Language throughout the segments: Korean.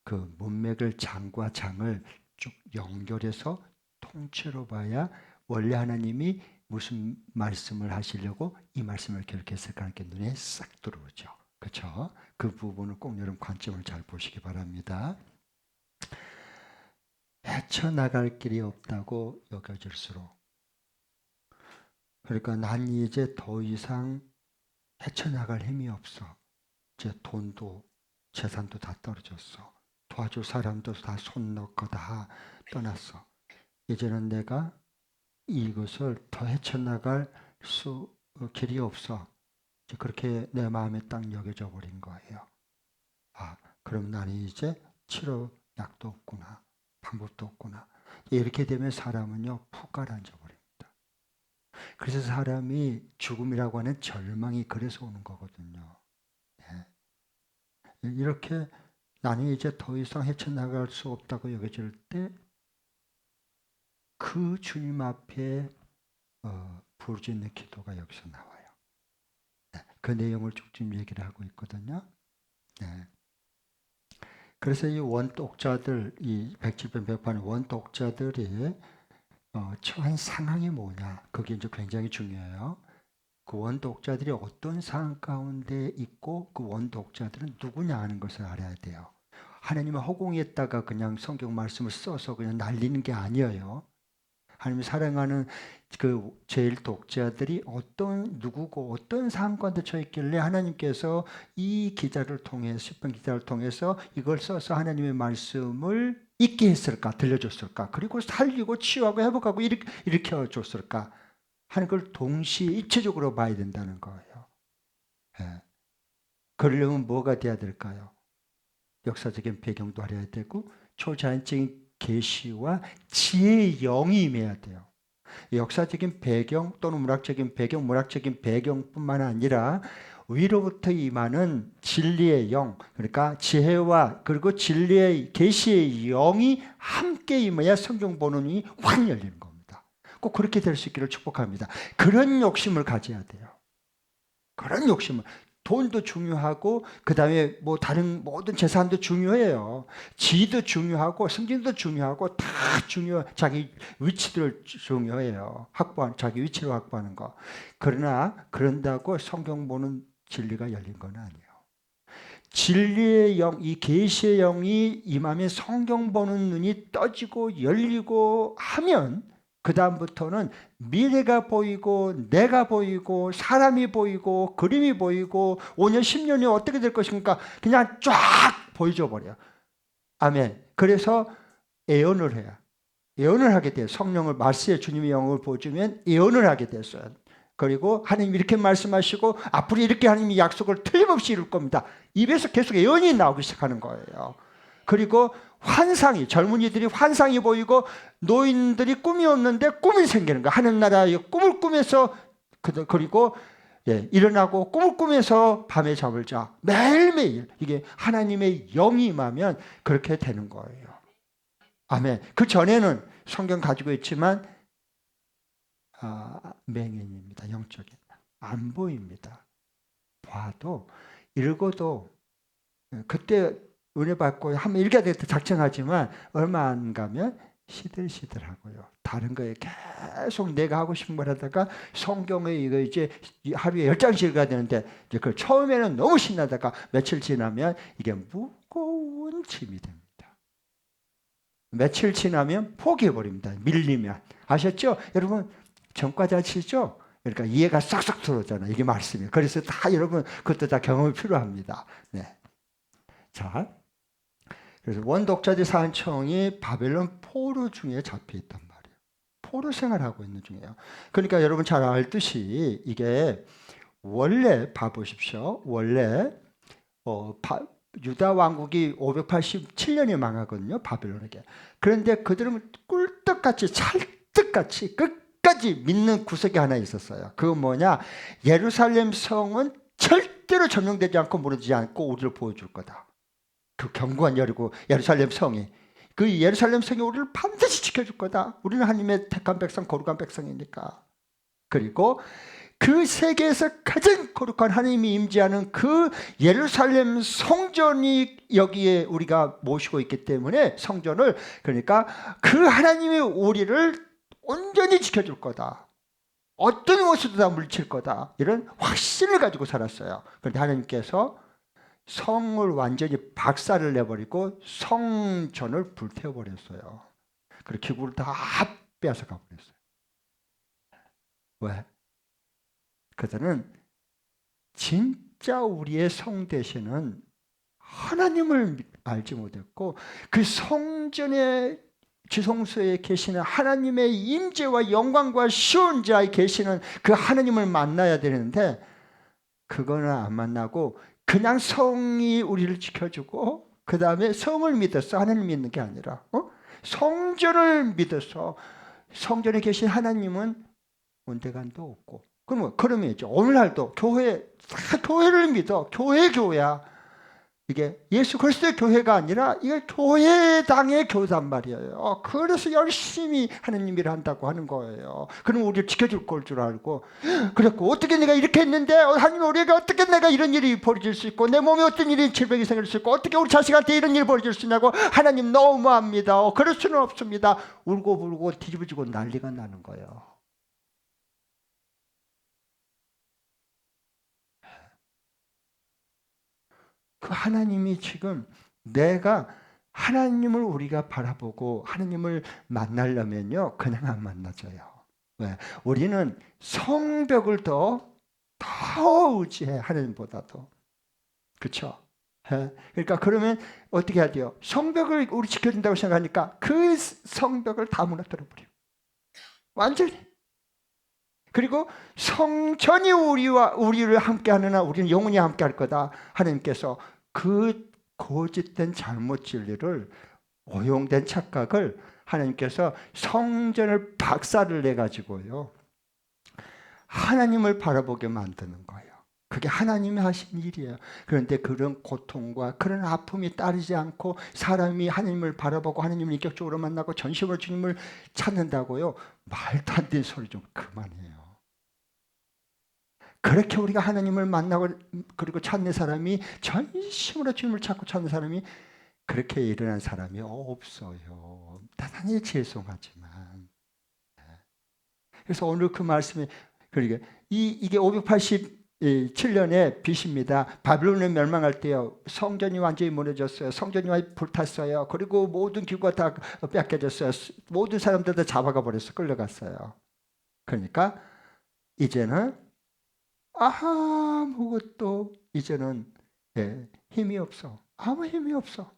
그 문맥을 장과 장을 쭉 연결해서 통째로 봐야 원래 하나님이 무슨 말씀을 하시려고 이 말씀을 기록했을까 하는 게 눈에 싹 들어오죠. 그렇죠? 그 부분을 꼭 여러분 관점을 잘 보시기 바랍니다. 헤쳐나갈 길이 없다고 여겨질수록, 그러니까 난 이제 더 이상 헤쳐나갈 힘이 없어. 이제 돈도 재산도 다 떨어졌어. 도와줄 사람도 다 손 놓고 다 떠났어. 이제는 내가 이것을 더 헤쳐나갈 길이 없어. 이제 그렇게 내 마음에 딱 여겨져 버린 거예요. 아, 그럼 나는 이제 치료 약도 없구나. 방법도 없구나. 이렇게 되면 사람은요, 푹 가라앉아 버립니다. 그래서 사람이 죽음이라고 하는 절망이 그래서 오는 거거든요. 네. 이렇게 나는 이제 더 이상 헤쳐나갈 수 없다고 여겨질 때 그 주님 앞에 부르짖는 기도가 여기서 나와요. 네. 그 내용을 쭉 지금 얘기를 하고 있거든요. 네. 그래서 이 원독자들, 이 107편 108편 원독자들이 처한 상황이 뭐냐, 그게 이제 굉장히 중요해요. 그 원독자들이 어떤 상황 가운데 있고 그 원독자들은 누구냐 하는 것을 알아야 돼요. 하나님의 허공에다가 그냥 성경 말씀을 써서 그냥 날리는 게 아니에요. 하나님이 사랑하는 그 제일 독자들이 어떤 누구고 어떤 상황 가운데 처해 있길래 하나님께서 이 기자를 통해서, 시편 기자를 통해서 이걸 써서 하나님의 말씀을 있게 했을까, 들려줬을까, 그리고 살리고 치유하고 회복하고 일으켜 줬을까 하는 걸 동시에 입체적으로 봐야 된다는 거예요. 예. 그러려면 뭐가 돼야 될까요? 역사적인 배경도 알아야 되고 초자연적인 계시와 지혜의 영이 임해야 돼요. 역사적인 배경 또는 문학적인 배경, 문학적인 배경뿐만 아니라 위로부터 임하는 진리의 영, 그러니까 지혜와 그리고 진리의 계시의 영이 함께 임해야 성경 보는이 확 열리는 겁니다. 꼭 그렇게 될 수 있기를 축복합니다. 그런 욕심을 가져야 돼요. 그런 욕심을. 돈도 중요하고 그 다음에 뭐 다른 모든 재산도 중요해요. 지위도 중요하고 승진도 중요하고 다 자기 위치들 중요해요. 자기 위치를 확보하는 거. 그러나 그런다고 성경 보는 진리가 열린 건 아니에요. 진리의 영, 이 계시의 영이 임하면 성경 보는 눈이 떠지고 열리고 하면 그 다음부터는 미래가 보이고 내가 보이고 사람이 보이고 그림이 보이고 5년 10년이 어떻게 될 것인가 그냥 쫙 보여줘 버려요. 아멘. 그래서 예언을 해요. 예언을 하게 돼요. 성령을 말씀에 주님의 영을 보여주면 예언을 하게 됐어요. 그리고 하나님 이렇게 말씀하시고 앞으로 이렇게 하나님이 약속을 틀림없이 이룰 겁니다. 입에서 계속 예언이 나오기 시작하는 거예요. 그리고 환상이, 젊은이들이 환상이 보이고 노인들이 꿈이 없는데 꿈이 생기는 거예요. 하늘 나라의 꿈을 꾸면서 그리고 일어나고 꿈을 꾸면서 밤에 잠을 자. 매일매일 이게 하나님의 영이 임하면 그렇게 되는 거예요. 아멘. 그 전에는 성경 가지고 있지만 맹인입니다. 영적인. 안 보입니다. 봐도 읽어도 그때 은혜 받고 한번 읽어야 되겠다 작정하지만 얼마 안 가면 시들시들하고요. 다른 거에 계속 내가 하고 싶은 걸 하다가 성경에 이거 이제 하루에 10장씩 읽어야 되는데 이제 그 처음에는 너무 신나다가 며칠 지나면 이게 무거운 짐이 됩니다. 며칠 지나면 포기해버립니다. 밀리면. 아셨죠? 여러분 전과자 치죠? 그러니까 이해가 싹싹 들어오잖아요. 이게 말씀이에요. 그래서 다 여러분 그것도 다 경험이 필요합니다. 네. 자, 그래서 원독자들 사한청이 바벨론 포로 중에 잡혀 있단 말이에요. 포로 생활하고 있는 중이에요. 그러니까 여러분 잘 알듯이 이게 원래 봐보십시오. 원래 유다 왕국이 587년에 망하거든요. 바벨론에게. 그런데 그들은 꿀떡같이 찰떡같이 끝까지 믿는 구석이 하나 있었어요. 그건 뭐냐? 예루살렘 성은 절대로 점령되지 않고 무너지지 않고 우리를 보여줄 거다. 그 견고한 예루살렘 성이, 그 예루살렘 성이 우리를 반드시 지켜줄 거다. 우리는 하나님의 택한 백성, 거룩한 백성이니까. 그리고 그 세계에서 가장 거룩한 하나님이 임재하는 그 예루살렘 성전이 여기에 우리가 모시고 있기 때문에 성전을, 그러니까 그 하나님이 우리를 온전히 지켜줄 거다. 어떤 것으로도 다 물칠 거다. 이런 확신을 가지고 살았어요. 그런데 하나님께서 성을 완전히 박살을 내버리고 성전을 불태워버렸어요. 그리고 기구를 다 빼앗아 가버렸어요. 왜? 그들은 진짜 우리의 성 되시는 하나님을 알지 못했고, 그 성전의 지성소에 계시는 하나님의 임재와 영광과 시온 자에 계시는 그 하나님을 만나야 되는데, 그거는 안 만나고 그냥 성이 우리를 지켜주고 그 다음에 성을 믿었어. 하나님 믿는 게 아니라 성전을 믿어서 성전에 계신 하나님은 온데간도 없고. 그러면 있죠. 오늘날도 교회를 믿어. 교회야. 이게 예수 그리스도의 교회가 아니라 이게 교회당의 교단 말이에요. 그래서 열심히 하나님 일을 한다고 하는 거예요. 그럼 우리를 지켜줄 걸 줄 알고, 그랬고 어떻게 내가 이렇게 했는데 하나님 우리가 어떻게 내가 이런 일이 벌어질 수 있고 내 몸에 어떤 일이 질병이 생길 수 있고 어떻게 우리 자식한테 이런 일이 벌어질 수 있냐고. 하나님 너무합니다. 그럴 수는 없습니다. 울고 불고 뒤집어지고 난리가 나는 거예요. 그 하나님이 지금, 내가 하나님을 우리가 바라보고 하나님을 만나려면요 그냥 안 만나져요. 왜? 우리는 성벽을 더 의지해. 하나님보다도. 그렇죠? 그러니까 그러면 어떻게 해야 돼요? 성벽을 우리 지켜준다고 생각하니까 그 성벽을 다 무너뜨려 버려. 완전히. 그리고 성전이 우리를 함께하느나 우리는 영원히 함께할 거다. 하나님께서 그 거짓된 잘못 진리를, 오용된 착각을 하나님께서 성전을 박살을 내가지고요 하나님을 바라보게 만드는 거예요. 그게 하나님이 하신 일이에요. 그런데 그런 고통과 그런 아픔이 따르지 않고 사람이 하나님을 바라보고 하나님을 인격적으로 만나고 전심으로 주님을 찾는다고요? 말도 안 되는 소리 좀 그만해요. 그렇게 우리가 하나님을 만나고 그리고 찾는 사람이, 전심으로 주님을 찾고 찾는 사람이, 그렇게 일어난 사람이 없어요. 대단히 죄송하지만. 그래서 오늘 그 말씀이, 그러니까 이게 587년의 빛입니다. 바빌론에 멸망할 때요 성전이 완전히 무너졌어요. 성전이 완전히 불탔어요. 그리고 모든 기구가 다 뺏겨졌어요. 모든 사람들 다 잡아가 버렸어요. 끌려갔어요. 그러니까 이제는 아무것도, 이제는 힘이 없어. 아무 힘이 없어.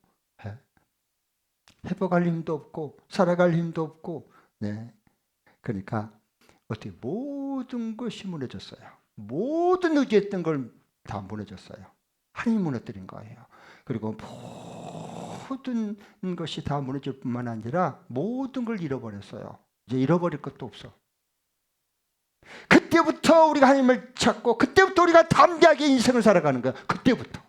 회복할 힘도 없고 살아갈 힘도 없고. 그러니까 어떻게 모든 것이 무너졌어요. 모든 의지했던 걸 다 무너졌어요. 하나님 무너뜨린 거예요. 그리고 모든 것이 다 무너질 뿐만 아니라 모든 걸 잃어버렸어요. 이제 잃어버릴 것도 없어. 그때부터 우리가 하나님을 찾고 그때부터 우리가 담대하게 인생을 살아가는 거야. 그때부터.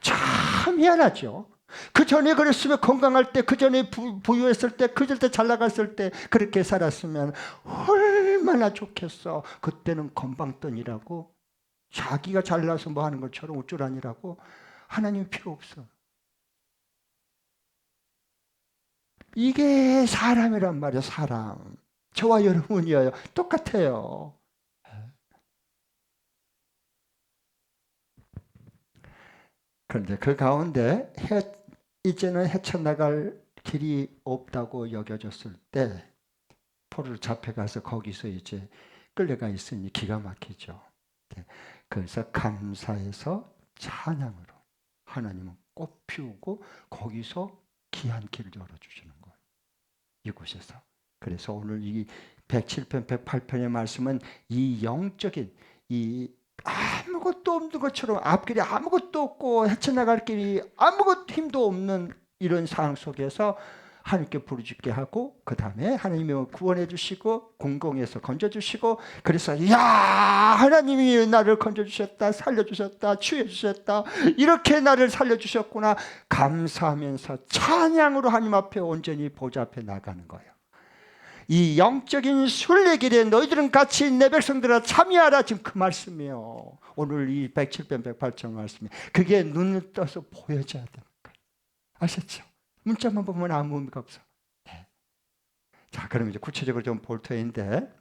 참 희한하죠. 그 전에 그랬으면, 건강할 때, 그 전에 부유했을 때, 그 전에 잘 나갔을 때 그렇게 살았으면 얼마나 좋겠어. 그때는 건방떠니라고, 자기가 잘나서 뭐 하는 것처럼 우쭐하니라고. 하나님 필요 없어. 이게 사람이란 말이야. 사람. 저와 여러분이에요. 똑같아요. 그런데 그 가운데 이제는 헤쳐나갈 길이 없다고 여겨졌을 때 포로로 잡혀가서 거기서 이제 끌려가 있으니 기가 막히죠. 그래서 감사해서 찬양으로 하나님은 꽃 피우고 거기서 귀한 길을 열어주시는 거예요. 이곳에서. 그래서 오늘 이 107편, 108편의 말씀은 이 영적인, 이 아무것도 없는 것처럼, 앞길이 아무것도 없고 헤쳐나갈 길이 아무것도 힘도 없는 이런 상황 속에서 하나님께 부르짖게 하고, 그 다음에 하나님이 구원해 주시고 공공에서 건져주시고, 그래서 이야 하나님이 나를 건져주셨다, 살려주셨다, 치유해 주셨다, 이렇게 나를 살려주셨구나 감사하면서 찬양으로 하나님 앞에 온전히 보좌 앞에 나가는 거예요. 이 영적인 순례길에 너희들은 같이 내 백성들아 참여하라. 지금 그 말씀이에요. 오늘 이 107편 108편 말씀이 그게 눈을 떠서 보여져야 되는 거예요. 아셨죠? 문자만 보면 아무 의미가 없어. 네. 자, 그럼 이제 구체적으로 좀 볼 터인데,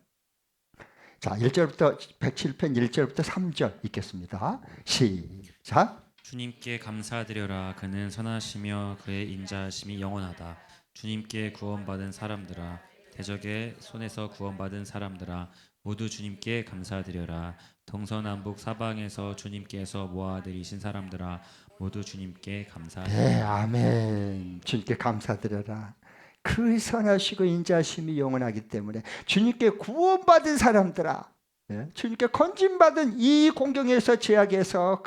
자, 1절부터 107편 1절부터 3절 읽겠습니다. 시작. 주님께 감사드려라. 그는 선하시며 그의 인자하심이 영원하다. 주님께 구원받은 사람들아, 대적의 손에서 구원받은 사람들아, 모두 주님께 감사드려라. 동서남북 사방에서 주님께서 모아들이신 사람들아, 모두 주님께 감사드려라. 네, 아멘. 주님께 감사드려라. 그 선하시고 인자하심이 영원하기 때문에 주님께 구원받은 사람들아, 주님께 건진받은 이 공경에서 죄악에서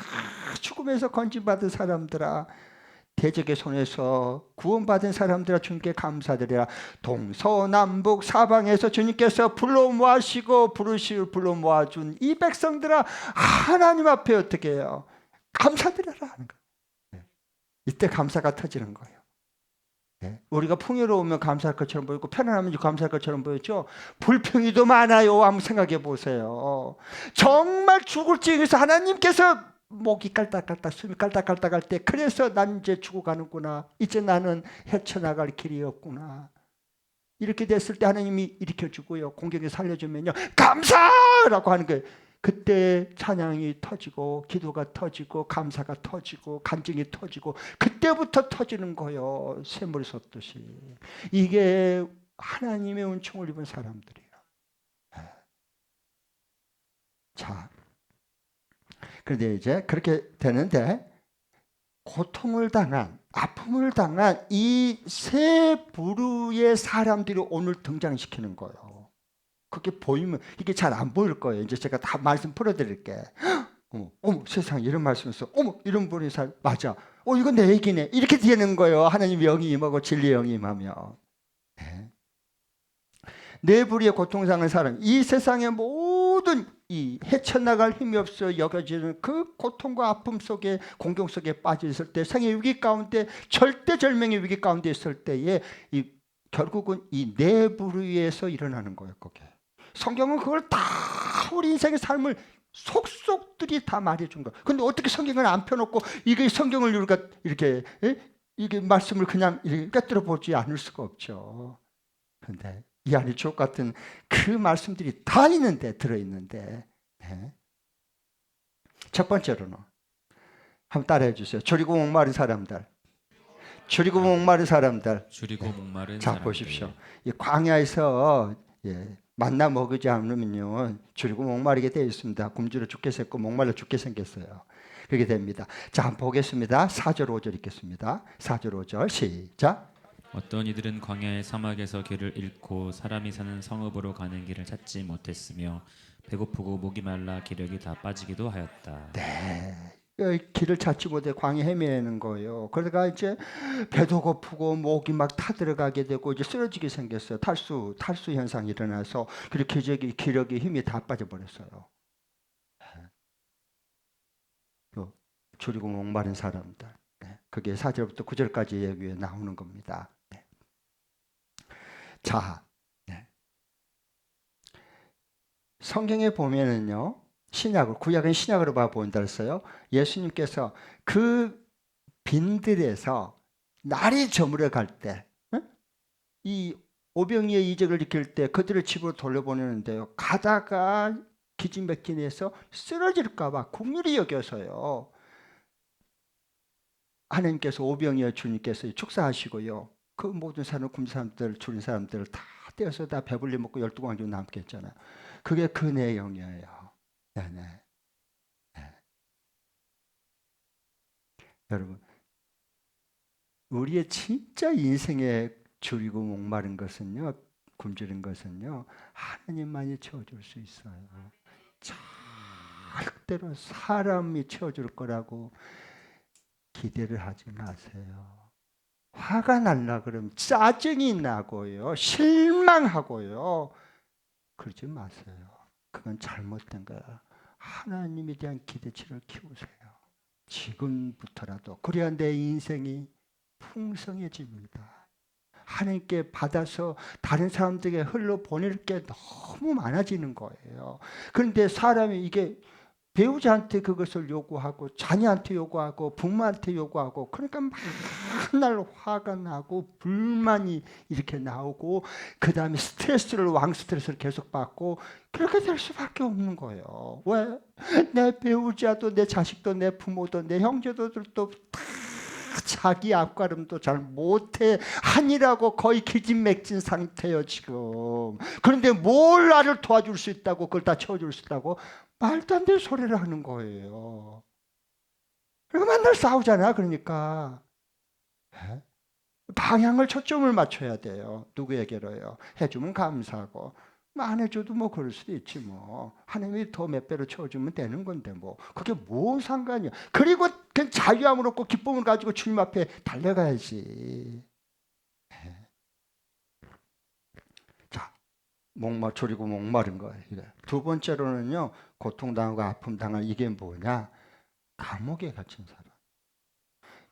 죽음에서 건진받은 사람들아, 대적의 손에서 구원받은 사람들아, 주님께 감사드려라. 동서남북 사방에서 주님께서 불러 모아시고 불러 모아준 이 백성들아, 하나님 앞에 어떻게 해요? 감사드려라 하는 거예요. 이때 감사가 터지는 거예요. 우리가 풍요로우면 감사할 것처럼 보이고 편안하면 감사할 것처럼 보였죠. 불평이도 많아요. 한번 생각해 보세요. 정말 죽을 지경에서 하나님께서 목이 깔딱깔딱 숨이 깔딱깔딱 할 때, 그래서 난 이제 죽어가는구나, 이제 나는 헤쳐나갈 길이 없구나, 이렇게 됐을 때 하나님이 일으켜주고요, 공경에 살려주면요, 감사라고 하는 거예요. 그때 찬양이 터지고 기도가 터지고 감사가 터지고 간증이 터지고, 그때부터 터지는 거예요. 샘물이 솟듯이. 이게 하나님의 은총을 입은 사람들이에요. 자, 그런데 이제 그렇게 되는데, 고통을 당한, 아픔을 당한 이 세 부류의 사람들이 오늘 등장시키는 거예요. 그게 보이면 이게 잘 안 보일 거예요. 이제 제가 다 말씀 풀어드릴게. 어머, 세상에 이런 말씀에서, 어머, 이런 분이 맞아. 이건 내 얘기네. 이렇게 되는 거예요. 하나님 영이 임하고 진리 영이 임하며. 네 부류의 고통상한 사람, 이 세상의 모든 이 헤쳐나갈 힘이 없어 여겨지는 그 고통과 아픔 속에, 공경 속에 빠져 있을 때, 생의 위기 가운데, 절대절명의 위기 가운데 있을 때에 결국은 이 네 부류에서 일어나는 거예요. 그게 성경은 그걸 다 우리 인생의 삶을 속속들이 다 말해준 거예요. 근데 어떻게 성경을 안 펴놓고 이게 성경을 우리가 이렇게 이게 말씀을 그냥 이렇게 꿰뚫어 보지 않을 수가 없죠. 그런데 이 안에 주옥 같은 그 말씀들이 다 있는데, 들어있는데, 첫 번째로는 한번 따라해 주세요. 줄이고 목마른 사람들. 줄이고 목마른 사람들. 줄이고 목마른 자, 사람들. 보십시오. 이 광야에서 만나 먹지 않으면요, 줄이고 목마르게 되어 있습니다. 굶주려 죽게 생겼고 목말라 죽게 생겼어요. 그렇게 됩니다. 자, 한번 보겠습니다. 4절 5절 읽겠습니다. 4절 5절 시작. 어떤 이들은 광야의 사막에서 길을 잃고 사람이 사는 성읍으로 가는 길을 찾지 못했으며 배고프고 목이 말라 기력이 다 빠지기도 하였다. 네, 길을 찾지 못해 광야 헤매는 거예요. 그러다가 이제 배도 고프고 목이 막 타들어가게 되고 이제 쓰러지게 생겼어요. 탈수 현상이 일어나서 그렇게 기력이 힘이 다 빠져버렸어요. 줄이고 목마른 사람들. 그게 4절부터 9절까지 얘기에 나오는 겁니다. 자, 성경에 보면은요, 구약은 신약으로 봐본다 했어요. 예수님께서 그 빈들에서 날이 저물어 갈 때, 이 오병이의 이적을 일으킬 때 그들을 집으로 돌려보내는데요, 가다가 기진맥진해서 쓰러질까봐 국률이 여겨서요, 하나님께서 오병이어 주님께서 축사하시고요, 그 모든 사람, 굶은 사람들, 줄인 사람들을 다 떼어서 다 배불리 먹고 12광주 남게 했잖아요. 그게 그 내용이에요. 네. 여러분, 우리의 진짜 인생에 줄이고 목마른 것은요, 굶주린 것은요, 하나님만이 채워줄 수 있어요. 절대로 사람이 채워줄 거라고 기대를 하지 마세요. 화가 날라 그러면 짜증이 나고요, 실망하고요, 그러지 마세요. 그건 잘못된 거야. 하나님에 대한 기대치를 키우세요. 지금부터라도. 그래야 내 인생이 풍성해집니다. 하나님께 받아서 다른 사람들에게 흘러보낼 게 너무 많아지는 거예요. 그런데 사람이 이게 배우자한테 그것을 요구하고 자녀한테 요구하고 부모한테 요구하고 그러니까 맨날 화가 나고 불만이 이렇게 나오고 그 다음에 왕스트레스를 계속 받고 그렇게 될 수밖에 없는 거예요. 왜? 내 배우자도 내 자식도 내 부모도 내 형제들도 다 자기 앞가림도 잘 못해 하니라고 거의 기진맥진 상태예요 지금. 그런데 뭘 나를 도와줄 수 있다고 그걸 다 채워줄 수 있다고 말도 안 되는 소리를 하는 거예요. 그리고 맨날 싸우잖아. 그러니까 방향을 초점을 맞춰야 돼요. 누구에게로요? 해주면 감사하고 안 해줘도 뭐 그럴 수도 있지 뭐. 하나님이 더 몇 배로 채워주면 되는 건데 뭐. 그게 뭔 상관이야. 그리고 그냥 자유함을 얻고 기쁨을 가지고 주님 앞에 달려가야지. 자, 졸이고 목마른 거예요. 두 번째로는요. 고통당하고 아픔당할 이게 뭐냐? 감옥에 갇힌 사람.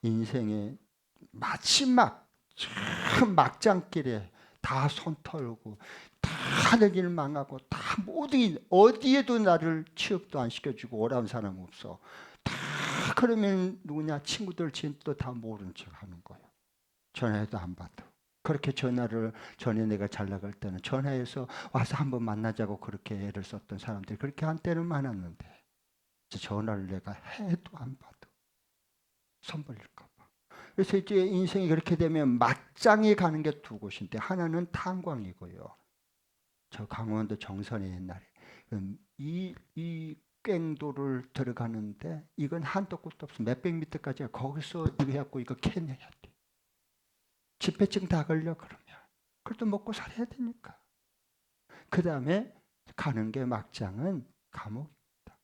인생의 마지막 참 막장길에 다 손 털고 다 하는 일 망하고 다 모든 어디에도 나를 취업도 안 시켜주고 오라는 사람 없어. 다 그러면 누구냐 친구들 지인도 다 모른 척 하는 거예요. 전화해도 안 받아. 그렇게 전화를 전에 내가 잘 나갈 때는 전화해서 와서 한번 만나자고 그렇게 애를 썼던 사람들이 그렇게 한때는 많았는데 전화를 내가 해도 안 받아. 손 벌릴까 봐. 그래서 이제 인생이 그렇게 되면 맞짱에 가는 게 두 곳인데 하나는 탄광이고요. 저 강원도 정선에 옛날에 이 꽹도를 들어가는데 이건 한도 끝도 없어. 몇백 미터까지 거기서 이거 해갖고 이거 캐내야 돼. 집회증 다 걸려 그러면. 그래도 먹고 살아야 되니까. 그 다음에 가는 게 막장은 감옥입니다.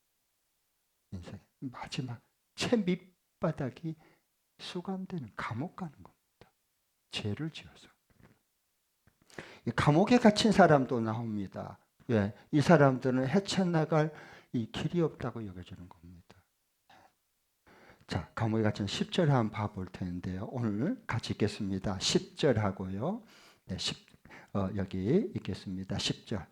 인생 마지막 채 밑바닥이 수감되는 감옥 가는 겁니다. 죄를 지어서. 감옥에 갇힌 사람도 나옵니다. 왜? 이 사람들은 헤쳐나갈 이 길이 없다고 여겨지는 겁니다. 자, 감옥에 갇힌 10절 한번 봐볼 텐데요. 오늘 같이 읽겠습니다. 10절하고요. 네, 여기 읽겠습니다. 10절.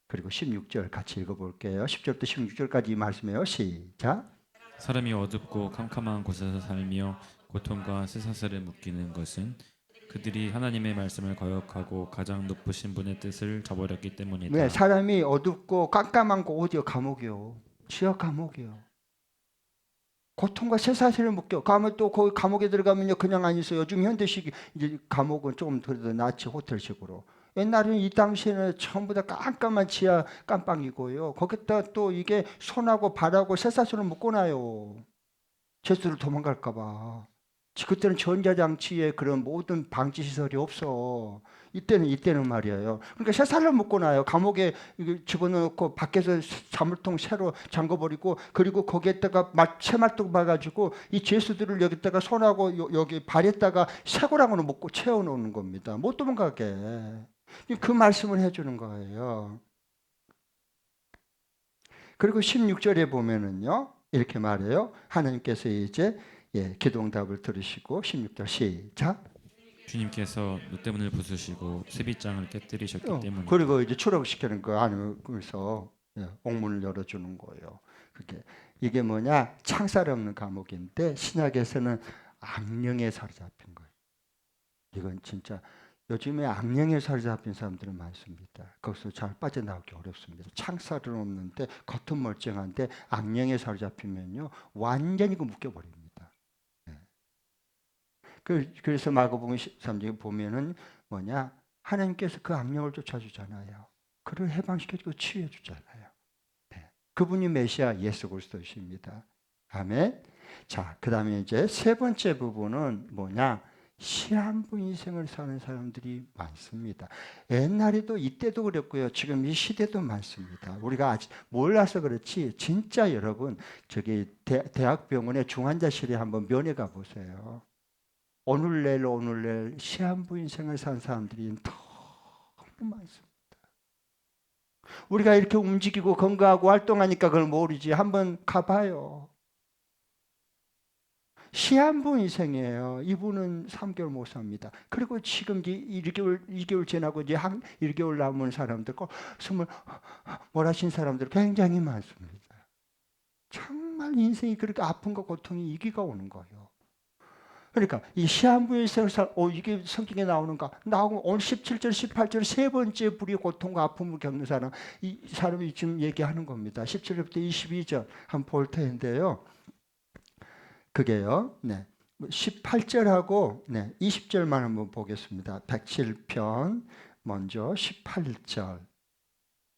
그리고 16절 같이 읽어볼게요. 10절부터 16절까지 이 말씀이에요. 시작. 사람이 어둡고 캄캄한 곳에서 살며 고통과 쇠사슬에 묶이는 것은 그들이 하나님의 말씀을 거역하고 가장 높으신 분의 뜻을 저버렸기 때문이다. 네, 사람이 어둡고 깜깜한 곳 어디요? 감옥이요. 지하 감옥이요. 고통과 쇠사슬에 묶여. 가면 또 거기 감옥에 들어가면요 그냥 안 있어요. 요즘 현대식 이제 감옥은 조금 그래도 낫지 호텔식으로. 옛날에는 이 당시에는 전부 다 깜깜한 지하 깜빵이고요. 거기다 또 이게 손하고 발하고 쇠사슬을 묶어놔요. 죄수를 도망갈까 봐. 그때는 전자장치에 그런 모든 방지 시설이 없어. 이때는 말이에요. 그러니까 쇠사슬을 묶어놔요. 감옥에 집어넣고 밖에서 자물통 새로 잠궈버리고 그리고 거기에다가 채말뚝 봐가지고 이 죄수들을 여기다가 손하고 여기 발에다가 쇠고랑으로 묶고 채워놓는 겁니다. 못 도망가게. 그 말씀을 해주는 거예요. 그리고 16절에 보면은요 이렇게 말해요. 하나님께서 이제 기도응답을 들으시고 16절 시작. 주님께서 롯대문을 부수시고 쇠빗장을 깨뜨리셨기 때문에. 그리고 이제 출애굽시키는 거 안에서 옥문을 열어주는 거예요. 이게 뭐냐? 창살 없는 감옥인데 신약에서는 악령에 사로잡힌 거예요. 이건 진짜 요즘에 악령에 사로잡힌 사람들은 많습니다. 거기서 잘 빠져나오기 어렵습니다. 창살은 없는데 겉은 멀쩡한데 악령에 사로잡히면요 완전히 묶여버립니다. 그래서 마가복음 13장에 보면은 뭐냐? 하나님께서 그 악령을 쫓아주잖아요. 그를 해방시켜주고 치유해주잖아요. 네. 그분이 메시아 예수 그리스도이십니다. 아멘. 자, 그 다음에 이제 세 번째 부분은 뭐냐? 시한부 인생을 사는 사람들이 많습니다. 옛날에도 이때도 그랬고요. 지금 이 시대도 많습니다. 우리가 아직 몰라서 그렇지 진짜 여러분 저기 대학병원의 중환자실에 한번 면회 가보세요. 오늘 내일 시한부 인생을 산 사람들이 너무 많습니다. 우리가 이렇게 움직이고 건강하고 활동하니까 그걸 모르지. 한번 가봐요. 시한부 인생이에요. 이분은 3개월 못 삽니다. 그리고 지금 2개월 지나고 이제 1개월 남은 사람들, 뭘 하신 사람들 굉장히 많습니다. 정말 인생이 그렇게 아픈 거 고통이 이기가 오는 거예요. 그러니까 이 시한부의 인생을 이게 성경에 나오는가? 나오고 오늘 17절, 18절 세 번째 불의 고통과 아픔을 겪는 사람, 이 사람이 지금 얘기하는 겁니다. 17절부터 22절 한번 볼 텐데요. 그게요. 네. 18절하고 20절만 한번 보겠습니다. 107편 먼저 18절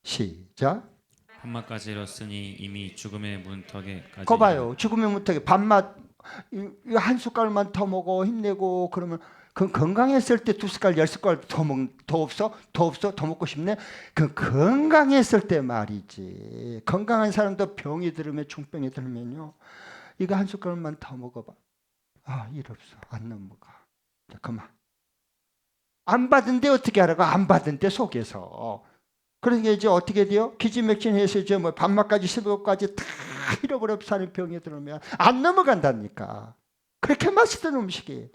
시작. 밤맛까지 이뤘으니 이미 죽음의 문턱에까지 거 봐요. 죽음의 문턱에 밤맛 한 숟갈만 더 먹어 힘내고 그러면 그 건강했을 때 2숟갈 10숟갈 더 없어? 더 먹고 싶네? 그 건강했을 때 말이지. 건강한 사람도 병이 들으면 중병이 들면요. 이거 한 숟갈만 더 먹어봐. 일 없어. 안 넘어가. 그만. 안 받은데 어떻게 하라고? 안 받은데 속에서. 그러니까 이제 어떻게 돼요? 기지맥진해서 이제 뭐 밤맛까지 새벽까지 다 잃어버려 사는 병이 들으면 안 넘어간다니까. 그렇게 맛있던 음식이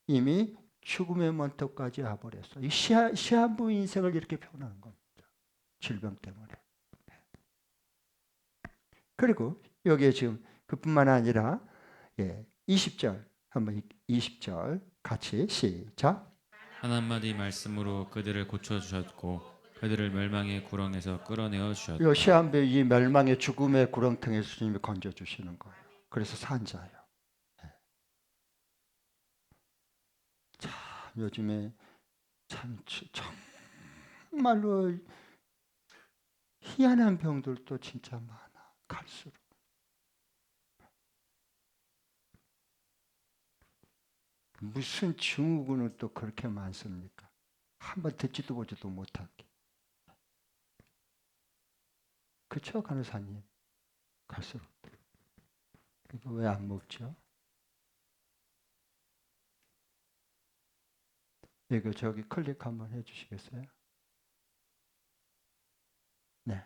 이미 죽음의 문턱까지 와버렸어. 이 시한부 인생을 이렇게 표현하는 겁니다. 질병 때문에. 그리고 여기에 지금 그뿐만 아니라 20절 한번 20절 같이 시작. 한 한마디 말씀으로 그들을 고쳐주셨고 그들을 멸망의 구렁에서 끌어내어 주셨다. 이 시한부 이 멸망의 죽음의 구렁텅이에서 주님이 건져주시는 거예요. 그래서 산자예요. 참 요즘에 참 정말로 희한한 병들도 진짜 많아. 갈수록. 무슨 증후군은 또 그렇게 많습니까? 한번 듣지도 보지도 못하게. 그쵸, 간호사님? 갈수록. 이거 왜 안 먹죠? 이거 저기 클릭 한번 해주시겠어요? 네.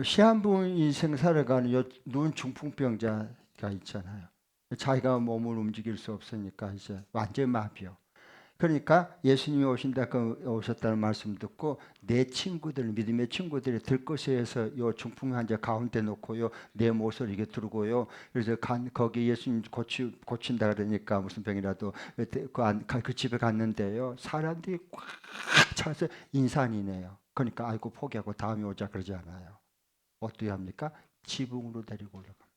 시한부 인생 살아가는 눈 중풍병자가 있잖아요. 자기가 몸을 움직일 수 없으니까 이제 완전 마비요. 그러니까 예수님이 오셨다는 말씀 듣고 내 친구들, 믿음의 친구들이 들것에서 요 중풍 환자 가운데 놓고요 내 못을 이게 두르고요. 그래서 거기 예수님 고친다 그러니까 무슨 병이라도 그 집에 갔는데요 사람들이 꽉 차서 인산이네요. 그러니까 아이고 포기하고 다음에 오자 그러지 않아요. 어떻게 합니까? 지붕으로 데리고 올라갑니다.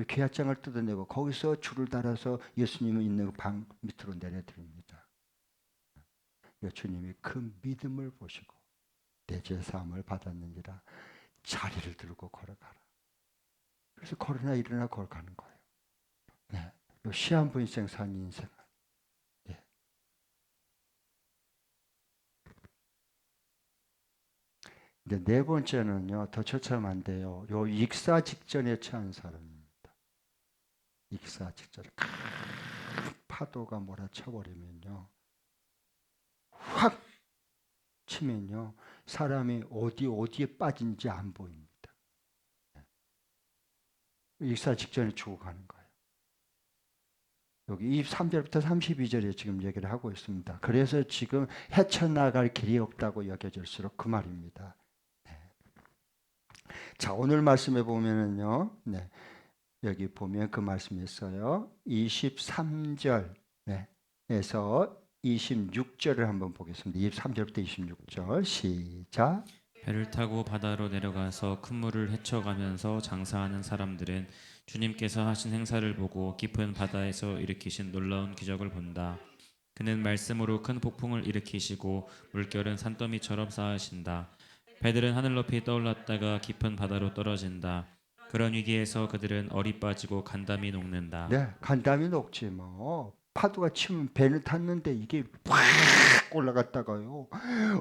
계약장을 뜯어내고 거기서 줄을 달아서 예수님 있는 방 밑으로 내려드립니다. 주님이 그 믿음을 보시고 내 죄 사함을 받았느니라 자리를 들고 걸어가라. 그래서 일어나 걸어가는 거예요. 네. 시한부 인생 산 인생. 네. 이제 네 번째는요 더 처참하면 안 돼요. 요 익사 직전에 처한 사람입니다. 익사 직전에 큰 파도가 몰아쳐버리면요 확 치면요 사람이 어디에 빠진지 안 보입니다. 익사 직전에 죽어가는 거예요. 여기 23절부터 32절에 지금 얘기를 하고 있습니다. 그래서 지금 헤쳐나갈 길이 없다고 여겨질수록 그 말입니다. 네. 자 오늘 말씀에 보면은요 여기 보면 그 말씀이 있어요. 23절에서 26절을 한번 보겠습니다. 23절부터 26절 시작. 배를 타고 바다로 내려가서 큰 물을 헤쳐가면서 장사하는 사람들은 주님께서 하신 행사를 보고 깊은 바다에서 일으키신 놀라운 기적을 본다. 그는 말씀으로 큰 폭풍을 일으키시고 물결은 산더미처럼 쌓으신다. 배들은 하늘 높이 떠올랐다가 깊은 바다로 떨어진다. 그런 위기에서 그들은 얼이 빠지고 간담이 녹는다. 네, 간담이 녹지 뭐. 파도가 치면 배를 탔는데 이게 팍 올라갔다가요.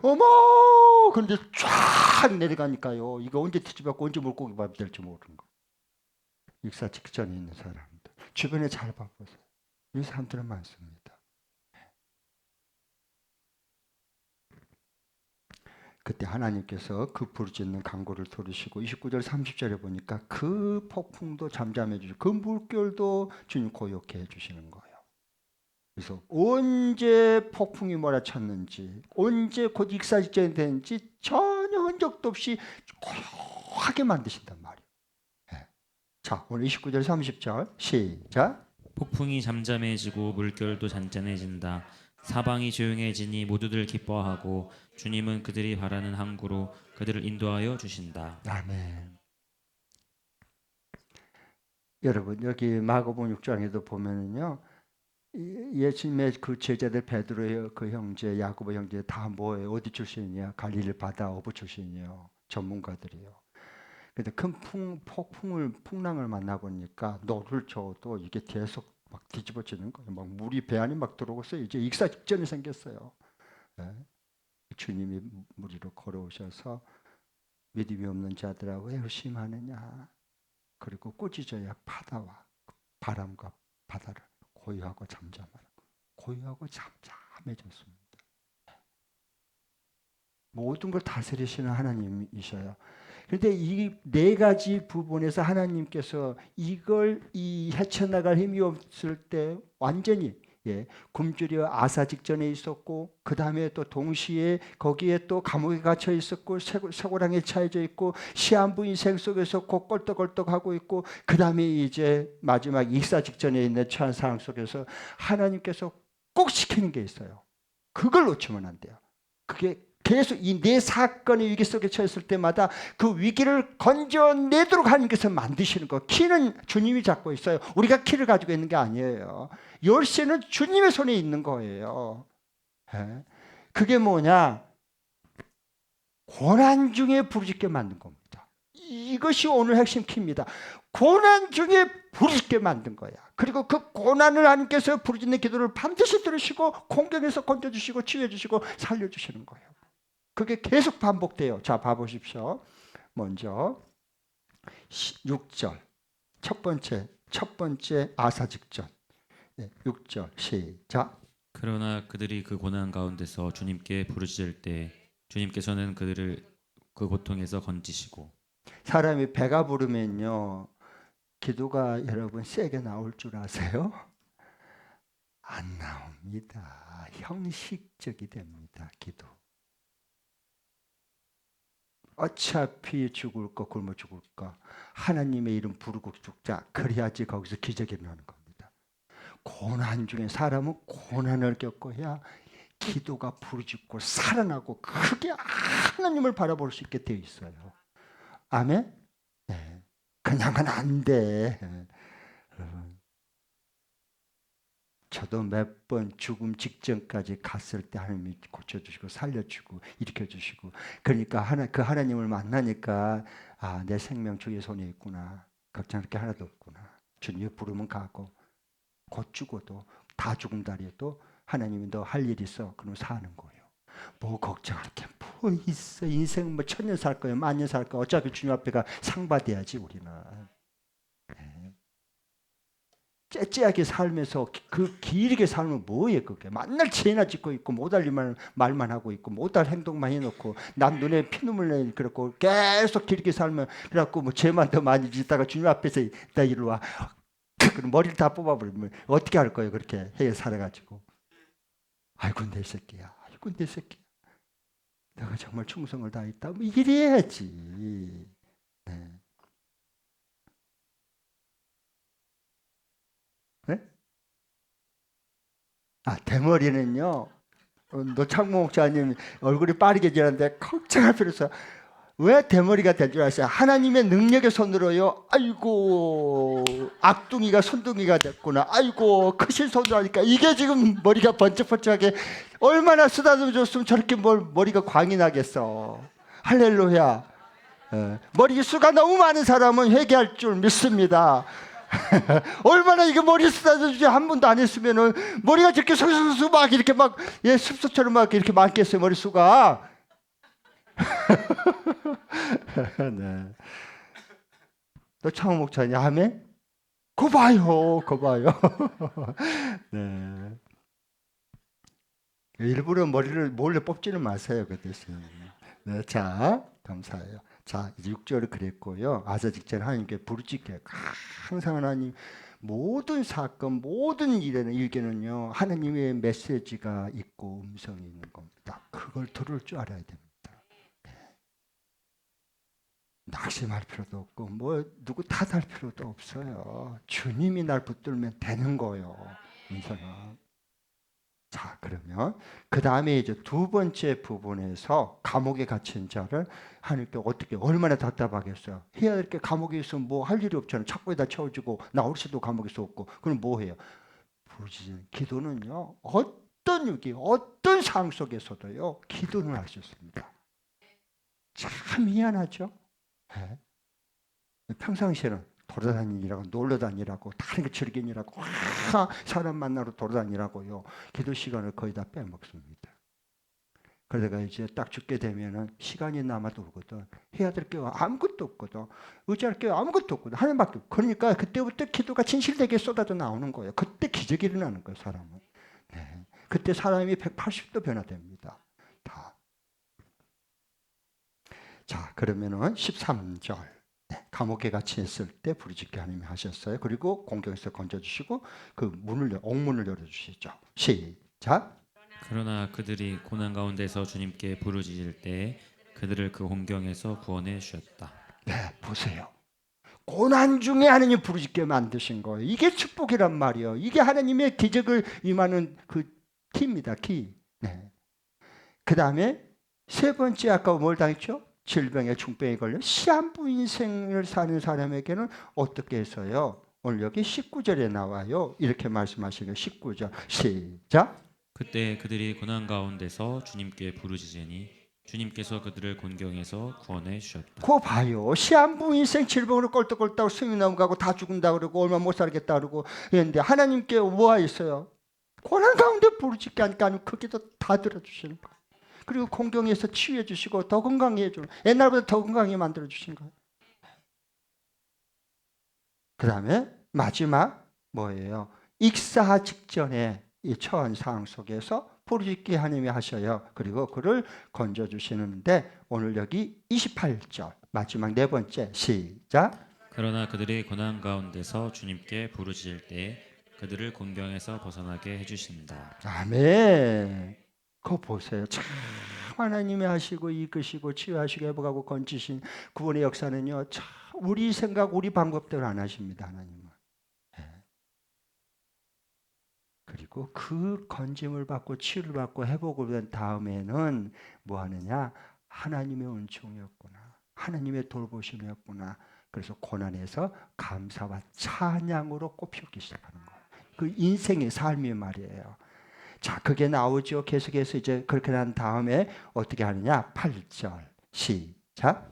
어머! 근데 쫙 내려가니까요. 이거 언제 뒤집어갖고 언제 물고기 밥이 될지 모르는 거. 익사 직전에 있는 사람들. 주변에 잘 봐보세요. 이 사람들은 많습니다. 그 그때 하나님께서 그 부르짖는 간구를 들으시고 29절 30절에 보니까 그 폭풍도 잠잠해 주시고 그 물결도 주님 고요케 해주시는 거예요. 그래서 언제 폭풍이 몰아쳤는지 언제 곧 익사직전이 되는지 전혀 흔적도 없이 고요하게 만드신단 말이에요. 네. 자, 오늘 29절 30절 시작. 폭풍이 잠잠해지고 물결도 잔잔해진다. 사방이 조용해지니 모두들 기뻐하고 주님은 그들이 바라는 항구로 그들을 인도하여 주신다. 아멘. 여러분 여기 마가복음 6장에도 보면은요. 예수님의 그 제자들 베드로의 그 형제 야고보 형제 다 뭐예요? 어디 출신이냐? 갈릴리 바다 어부 출신이에요. 전문가들이에요. 근데 큰 풍랑을 만나 보니까 노를 저어도 이게 계속 막 뒤집어지는 거예요. 막 물이 배 안에 막 들어오고서 이제 익사 직전이 생겼어요. 네. 주님이 물 위로 걸어오셔서 믿음이 없는 자들아 왜 의심하느냐? 그리고 꾸짖어야 바다와 바람과 바다를 고요하고 잠잠하라. 고요하고 잠잠해졌습니다. 모든 걸 다스리시는 하나님이셔요. 그런데 이 네 가지 부분에서 하나님께서 이걸 헤쳐나갈 힘이 없을 때 완전히 굶주려 아사 직전에 있었고 그 다음에 또 동시에 거기에 또 감옥에 갇혀 있었고 쇠고랑에 차여져 있고 시한부 인생 속에서 곧 껄떡껄떡하고 있고 그 다음에 이제 마지막 익사 직전에 있는 처한 상황 속에서 하나님께서 꼭 시키는 게 있어요. 그걸 놓치면 안 돼요. 그게 계속 이 네 사건의 위기 속에 처했을 때마다 그 위기를 건져내도록 하나님께서 만드시는 거. 키는 주님이 잡고 있어요. 우리가 키를 가지고 있는 게 아니에요. 열쇠는 주님의 손에 있는 거예요. 그게 뭐냐? 고난 중에 부르짖게 만든 겁니다. 이것이 오늘 핵심 키입니다. 고난 중에 부르짖게 만든 거야. 그리고 그 고난을 하나님께서 부르짖는 기도를 반드시 들으시고 공경에서 건져주시고 치유해주시고 살려주시는 거예요. 그게 계속 반복돼요. 자, 봐보십시오. 먼저 6절 첫 번째 아사 직전 6절 시작. 그러나 그들이 그 고난 가운데서 주님께 부르짖을 때 주님께서는 그들을 그 고통에서 건지시고. 사람이 배가 부르면요 기도가 여러분 세게 나올 줄 아세요? 안 나옵니다. 형식적이 됩니다. 기도. 어차피 죽을 거 굶어 죽을 거 하나님의 이름 부르고 죽자. 그래야지 거기서 기적이 일어나는 겁니다. 고난 중에 사람은 고난을 겪어야 기도가 부르짖고 살아나고 크게 하나님을 바라볼 수 있게 되어 있어요. 아멘? 네. 그냥은 안 돼. 저도 몇 번 죽음 직전까지 갔을 때 하나님이 고쳐주시고 살려주고 일으켜주시고 그러니까 하나님을 만나니까 아, 내 생명 주의 손에 있구나. 걱정할 게 하나도 없구나. 주님 부르면 가고 곧 죽어도 다 죽은 달에도 하나님이 너 할 일 있어. 그럼 사는 거예요. 뭐 걱정할 게 뭐 있어. 인생 뭐 1000년 살 거예요. 10,000년 살 거예요. 어차피 주님 앞에가 상 받아야지 우리는. 째째하게 살면서 그 길게 살면 뭐예요 그게. 맨날 죄나 짓고 있고 못할 일만 말만 하고 있고 못할 행동만 해놓고 남 눈에 피눈물 내고 그렇고 계속 길게 살면 그래갖고 뭐 죄만 더 많이 짓다가 주님 앞에서 나 이리 와. 그럼 머리를 다 뽑아버리면 어떻게 할 거예요 그렇게 해 살아가지고. 아이고 내 새끼야. 아이고 내 새끼야. 내가 정말 충성을 다했다. 뭐 이래야지. 네. 네? 아, 대머리는요. 노창모 목사님 얼굴이 빠르게 지는데 걱정할 필요 없어요. 왜 대머리가 될 줄 아세요? 하나님의 능력의 손으로요. 아이고 앞둥이가 손둥이가 됐구나. 아이고 크신 손으로 하니까 이게 지금 머리가 번쩍번쩍하게 얼마나 쓰다듬어줬으면 저렇게 머리가 광이 나겠어. 할렐루야. 머리 수가 너무 많은 사람은 회개할 줄 믿습니다. 얼마나 이게 머리 쓰다듬지 한 번도 안 했으면은 머리가 저렇게 소소소 막 이렇게 막 습소처럼 막 이렇게 많겠어요 머리수가. 네. 너 창호 목사님 아멘? 거 봐요. 네. 일부러 머리를 몰래 뽑지는 마세요 그 대신. 네, 자, 감사해요. 자, 이제 6절을 그랬고요. 아사 직전에 하나님께 부르짖게 항상 하나님 모든 사건, 모든 일에는요 하나님의 메시지가 있고 음성이 있는 겁니다. 그걸 들을 줄 알아야 됩니다. 낙심할 필요도 없고 뭐 누구 탓할 필요도 없어요. 주님이 날 붙들면 되는 거예요. 인생은. 자, 그러면 그 다음에 이제 두 번째 부분에서 감옥에 갇힌 자를 하나님께 어떻게 얼마나 답답하겠어요. 해야 될 게 감옥에 있으면 뭐 할 일이 없잖아요. 창고에다 채워주고 나올 수도 감옥에서 없고 그럼 뭐 해요? 부르짖는 기도는요. 어떤 위기, 어떤 상황 속에서도요. 기도는 할 수 있습니다. 참 미안하죠. 네. 평상시에는 돌아다니라고 놀러 다니라고 다른 거 즐기느라고 사람 만나러 돌아다니라고요. 기도 시간을 거의 다 빼먹습니다. 그러다가 이제 딱 죽게 되면은 시간이 남아도 오거든. 해야 될 게 아무것도 없거든. 의지할 게 아무것도 없거든. 하나님밖에 없고. 그러니까 그때부터 기도가 진실되게 쏟아져 나오는 거예요. 그때 기적이 일어나는 거예요, 사람은. 네. 그때 사람이 180도 변화됩니다. 다. 자, 그러면은 13절. 네, 감옥에 갇혀 있을 때 부르짖게 하나님이 하셨어요. 그리고 공경에서 건져주시고 그 옥문을 열어주시죠. 시작. 그러나 그들이 고난 가운데서 주님께 부르짖을 때 그들을 그 공경에서 구원해 주셨다. 네, 보세요. 고난 중에 하나님 부르짖게 만드신 거예요. 이게 축복이란 말이에요. 이게 하나님의 기적을 임하는 그 키입니다. 키. 네. 그 다음에 세 번째 아까 뭘 당했죠? 질병에 중병에 걸려 시한부 인생을 사는 사람에게는 어떻게 해서요? 오늘 여기 19절에 나와요. 이렇게 말씀하시는 19절 시작. 그때 그들이 고난 가운데서 주님께 부르짖으니 주님께서 그들을 곤경에서 구원해 주셨다. 그거 봐요. 시한부 인생 질병으로 껄떡껄떡 숨이 넘어가고 다 죽는다 그러고 얼마 못 살겠다 그러고 그런데 하나님께 뭐가 있어요? 고난 가운데 부르짖게 하니까 하나님 그 기도 다 들어주시는 거예요. 그리고 공경에서 치유해 주시고 더 건강해 주는 옛날보다 더 건강하게 만들어 주신 거예요. 그 다음에 마지막 뭐예요? 익사 직전에 이 처한 상황 속에서 부르짖게 하나님이 하셔요. 그리고 그를 건져주시는데 오늘 여기 28절 마지막 네 번째 시작. 그러나 그들이 고난 가운데서 주님께 부르짖을 때 그들을 곤경에서 벗어나게 해주신다. 아멘. 그거 보세요. 참 하나님이 하시고 이끄시고 치유하시고 회복하고 건지신 구원의 역사는요. 참 우리 생각 우리 방법대로 안 하십니다. 하나님은. 예. 그리고 그 건짐을 받고 치유를 받고 회복을 된 다음에는 뭐 하느냐? 하나님의 은총이었구나. 하나님의 돌보심이었구나. 그래서 고난에서 감사와 찬양으로 꽃피우기 시작하는 거예요. 그 인생의 삶이 말이에요. 자, 그게 나오죠. 계속해서 이제 그렇게 난 다음에 어떻게 하느냐? 8절. 시작.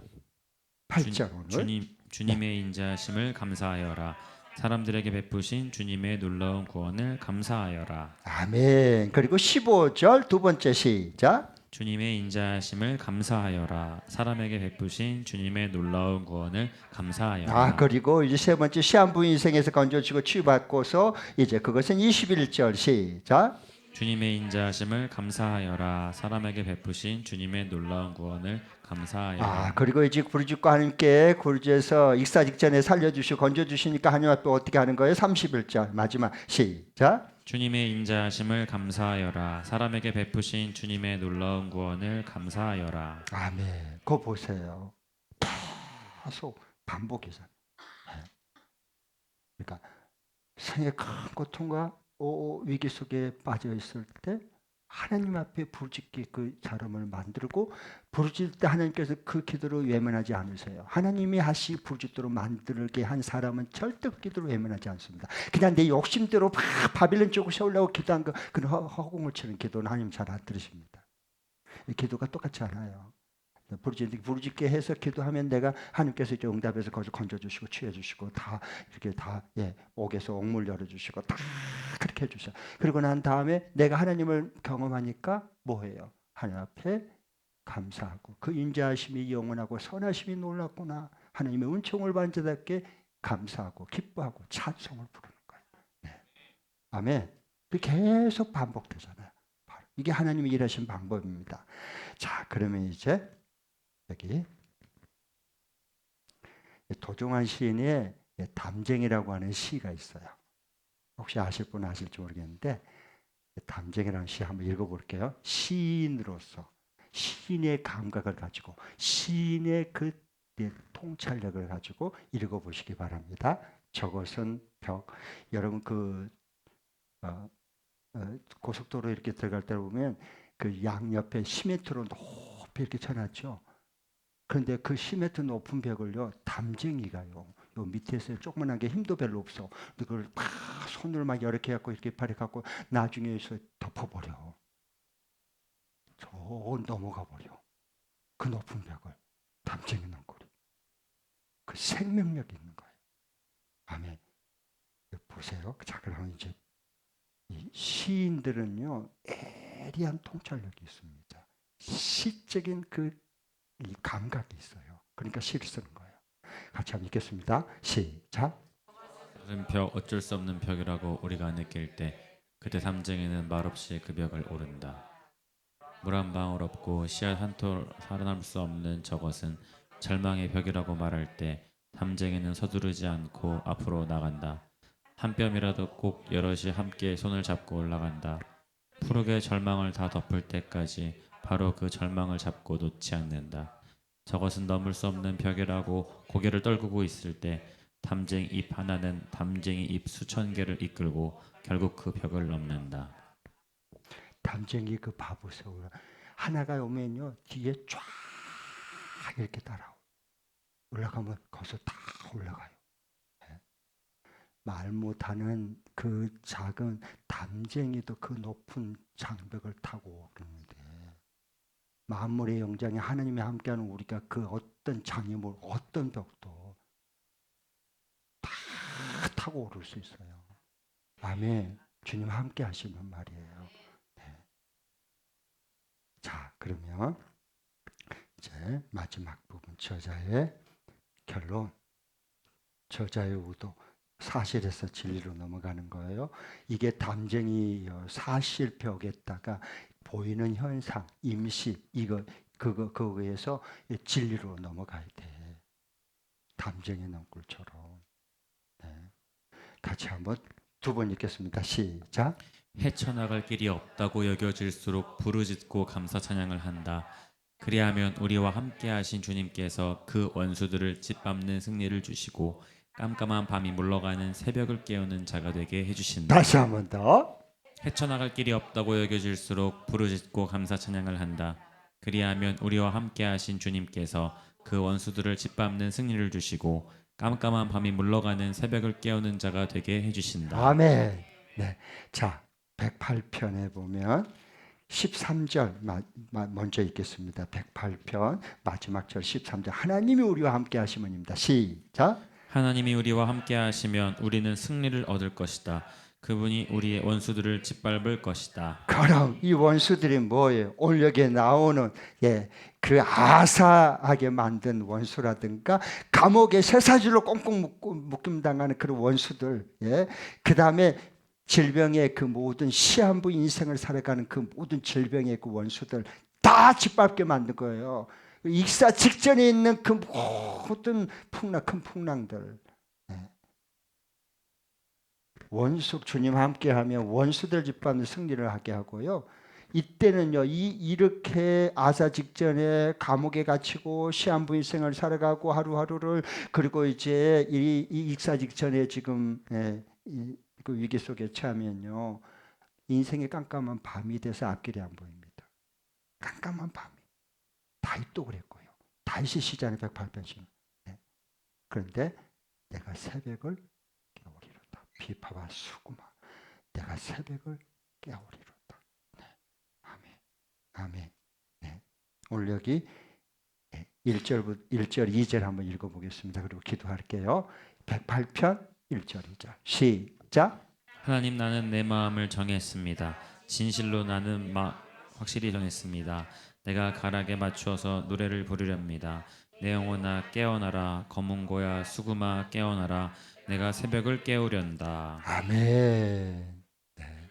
8절 오늘. 주님의 인자하심을 감사하여라. 사람들에게 베푸신 주님의 놀라운 구원을 감사하여라. 아멘. 그리고 15절 두 번째 시작. 주님의 인자하심을 감사하여라. 사람에게 베푸신 주님의 놀라운 구원을 감사하여라. 그리고 이제 세 번째 시한부 인생에서 건져주고 치유받고서 이제 그것은 21절 시작. 주님의 인자하심을 감사하여라. 사람에게 베푸신 주님의 놀라운 구원을 감사하여라. 그리고 이제 부르짖고 하나님께 구르짖어서 익사 직전에 살려주시고 건져주시니까 하나님 앞에 어떻게 하는 거예요? 31절 마지막 시작. 주님의 인자하심을 감사하여라. 사람에게 베푸신 주님의 놀라운 구원을 감사하여라. 아멘. 그거 보세요. 계속 반복이잖아요. 그러니까 생의 큰 고통과 위기 속에 빠져 있을 때 하나님 앞에 부르짖기 그 사람을 만들고 부르짖을 때 하나님께서 그 기도를 외면하지 않으세요. 하나님이 하시 부르짖도록 만들게 한 사람은 절대 그 기도를 외면하지 않습니다. 그냥 내 욕심대로 막 바빌론 쪽으로 세우려고 기도한 그런 허공을 치는 기도는 하나님 잘 안 들으십니다. 이 기도가 똑같지 않아요. 부르짖게 해서 기도하면 내가 하나님께서 이제 응답해서 거기서 건져주시고 취해주시고 다 이렇게 다 옥에서 옥물 열어주시고 다 그렇게 해주셔. 그러고 난 다음에 내가 하나님을 경험하니까 뭐해요? 하나님 앞에 감사하고 그 인자하심이 영원하고 선하심이 놀랍구나. 하나님의 은총을 받은 자답게 감사하고 기뻐하고 찬송을 부르는 거예요. 네. 아멘. 계속 반복되잖아요. 이게 하나님이 일하신 방법입니다. 자, 그러면 이제 여기 도종환 시인의 담쟁이라고 하는 시가 있어요. 혹시 아실 분 아실지 모르겠는데 담쟁이라는 시 한번 읽어볼게요. 시인으로서 시인의 감각을 가지고 시인의 그 통찰력을 가지고 읽어보시기 바랍니다. 저것은 벽. 여러분 고속도로 이렇게 들어갈 때 보면 그 양옆에 시멘트로 높이 이렇게 쳐놨죠. 그런데 그 시멘트 높은 벽을요 담쟁이가요 요 밑에서 조그만한 게 힘도 별로 없어. 근데 그걸 막 손으로 막 이렇게 갖고 이렇게 팔에 갖고 나중에서 덮어버려. 저 넘어가 버려. 그 높은 벽을 담쟁이 넝굴이. 그 생명력 있는 거예요. 아멘. 보세요. 자, 그러면 이제 이 시인들은요 예리한 통찰력이 있습니다. 시적인 이 감각이 있어요. 그러니까 시를 쓰는 거예요. 같이 한번 읽겠습니다. 시작. 큰 벽 어쩔 수 없는 벽이라고 우리가 느낄 때 그때 담쟁이는 말없이 그 벽을 오른다. 물 한 방울 없고 씨앗 한 톨 살아남을 수 없는 저것은 절망의 벽이라고 말할 때 담쟁이는 서두르지 않고 앞으로 나간다. 한 뼘이라도 꼭 여럿이 함께 손을 잡고 올라간다. 푸르게 절망을 다 덮을 때까지 바로 그 절망을 잡고 놓지 않는다. 저것은 넘을 수 없는 벽이라고 고개를 떨구고 있을 때 담쟁이 잎 하나는 담쟁이 잎 수천 개를 이끌고 결국 그 벽을 넘는다. 담쟁이 그 봐보세요. 하나가 오면요 뒤에 쫙 이렇게 따라오. 올라가면 거기서 다 올라가요. 말 못하는 그 작은 담쟁이도 그 높은 장벽을 타고 오르는데 만물의 영장에 하나님이 함께하는 우리가 그 어떤 장애물, 어떤 벽도 다 타고 오를 수 있어요. 아멘. 주님 함께 하시는 말이에요. 네. 자, 그러면 이제 마지막 부분 저자의 결론, 저자의 의도, 사실에서 진리로 넘어가는 거예요. 이게 담쟁이 사실벽에다가 보이는 현상, 임시 그거에서 진리로 넘어가야 돼. 담쟁이 넝굴처럼. 네. 같이 한번 두 번 읽겠습니다. 시작. 헤쳐나갈 길이 없다고 여겨질수록 부르짖고 감사 찬양을 한다. 그리하면 우리와 함께하신 주님께서 그 원수들을 짓밟는 승리를 주시고 깜깜한 밤이 물러가는 새벽을 깨우는 자가 되게 해주신다. 다시 한번 더. 헤쳐나갈 길이 없다고 여겨질수록 부르짖고 감사 찬양을 한다. 그리하면 우리와 함께하신 주님께서 그 원수들을 짓밟는 승리를 주시고 깜깜한 밤이 물러가는 새벽을 깨우는 자가 되게 해주신다. 아멘. 네. 자, 108편에 보면 13절 먼저 읽겠습니다. 108편 마지막 절 13절. 하나님이 우리와 함께 하시면입니다. 시작. 하나님이 우리와 함께 하시면 우리는 승리를 얻을 것이다. 그분이 우리의 원수들을 짓밟을 것이다. 그럼 이 원수들이 뭐예요? 오늘 여기에 나오는 그 아사하게 만든 원수라든가 감옥에 쇠사슬로 꽁꽁 묶임당하는 그런 원수들, 그 다음에 질병의 그 모든 시한부 인생을 살아가는 그 모든 질병의 그 원수들 다 짓밟게 만든 거예요. 익사 직전에 있는 그 모든 큰 풍랑들. 원수 주님 함께하면 원수들 짓밟는 승리를 하게 하고요. 이때는요, 이렇게 아사 직전에 감옥에 갇히고 시한부 인생을 살아가고 하루하루를 그리고 이제 이 익사 직전에 지금 그 위기 속에 처하면요, 인생의 깜깜한 밤이 돼서 앞길이 안 보입니다. 깜깜한 밤이. 다윗도 그랬고요. 다윗이 시잖아요, 108편씩. 그런데 내가 새벽을 깨우리로다. 비파와 수구마. 내가 새벽을 깨우리로다. 네. 아멘. 아멘. 네. 오늘 여기 1절, 2절 한번 읽어보겠습니다. 그리고 기도할게요. 108편 1절, 2절. 시작. 하나님, 나는 내 마음을 정했습니다. 진실로 나는 확실히 정했습니다. 내가 가락에 맞추어서 노래를 부르렵니다. 내 영혼아 깨어나라. 검은 고야 수구마 깨어나라. 내가 새벽을 깨우련다. 아멘. 네.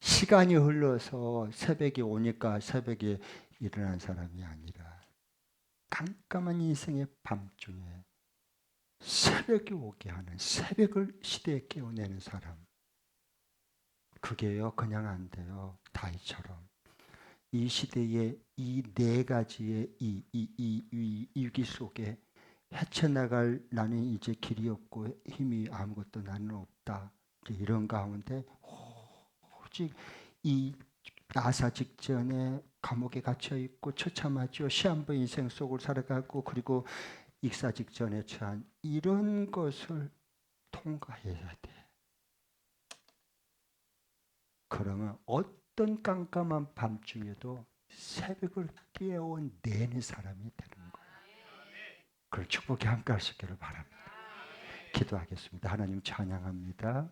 시간이 흘러서 새벽이 오니까 새벽에 일어난 사람이 아니라 깜깜한 인생의 밤중에 새벽이 오게 하는, 새벽을 시대에 깨워내는 사람. 그게요 그냥 안 돼요. 다윗처럼 이 시대의 이 네 가지의 이 위기 속에 헤쳐나갈, 나는 이제 길이 없고 힘이 아무것도 나는 없다, 이런 가운데 오직 이 나사 직전에 감옥에 갇혀 있고 처참하죠. 시한부 인생 속을 살아가고 그리고 익사 직전에 처한 이런 것을 통과해야 돼. 그러면 어떤 깜깜한 밤중에도 새벽을 깨워내는 사람이 되는 거예요. 그걸 축복에 함께 할 수 있기를 바랍니다. 기도하겠습니다. 하나님 찬양합니다.